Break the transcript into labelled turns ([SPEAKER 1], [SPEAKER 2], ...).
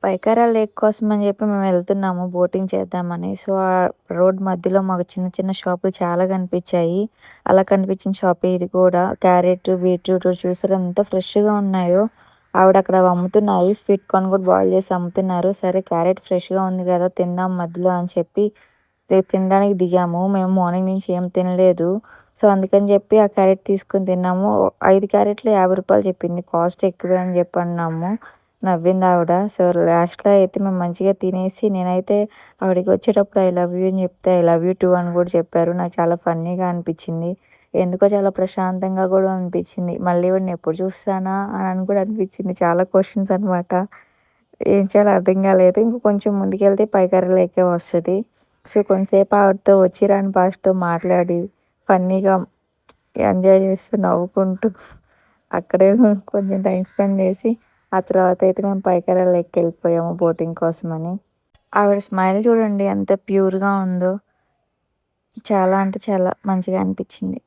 [SPEAKER 1] Pykara lake కోసం అని చెప్పి మేము వెళ్తున్నాము బోటింగ్ చేద్దామని. సో, ఆ రోడ్ మధ్యలో మాకు చిన్న చిన్న షాపులు చాలా కనిపించాయి. అలా కనిపించిన షాపే ఇది కూడా. క్యారెట్, బీట్రూట్ చూసారా ఎంత ఫ్రెష్‌గా ఉన్నాయో. ఆవిడ అక్కడ అమ్ముతున్నారు. స్వీట్ కార్న్ కూడా బాయిల్ చేసి అమ్ముతున్నారు. సరే క్యారెట్ ఫ్రెష్‌గా ఉంది కదా! తిందాం మధ్యలో అని చెప్పి తినడానికి దిగాము. మేము మార్నింగ్ నుంచి ఏం తినలేదు. సో, అందుకని చెప్పి ఆ క్యారెట్ తీసుకొని తిన్నాము. 5 క్యారెట్లు రూ. 50 చెప్పింది. కాస్ట్ ఎక్కువే అని చెప్పి అన్నాము. నవ్విందావిడ. సో, లాస్ట్‌లో అయితే మేము మంచిగా తినేసి నేనైతే ఆవిడకి వచ్చేటప్పుడు ఐ లవ్ యూ అని చెప్తే, ఐ లవ్ యూ టూ అని కూడా చెప్పారు. నాకు చాలా ఫన్నీగా అనిపించింది. ఎందుకో చాలా ప్రశాంతంగా కూడా అనిపించింది. మళ్ళీ ఈవిడని ఎప్పుడు చూస్తానా అని కూడా అనిపించింది. చాలా క్వెషన్స్ అనమాట. ఏం చేయాలో అర్థం కాలేదు. ఇంక కొంచెం ముందుకెళ్తే పైకర్ర లేకే వస్తది. సో, కొంతసేపు ఆవిడతో వచ్చి రాని భాషతో మాట్లాడి, ఫన్నీగా ఎంజాయ్ చేస్తూ, నవ్వుకుంటూ అక్కడే కొంచెం టైం స్పెండ్ చేసి, ఆ తర్వాత అయితే మేము పైకర్ర లేక్‌కెళ్ళిపోయాము బోటింగ్ కోసమని. ఆవిడ స్మైల్ చూడండి ఎంత ప్యూర్‌గా ఉందో. చాలా అంటే చాలా మంచిగా అనిపించింది.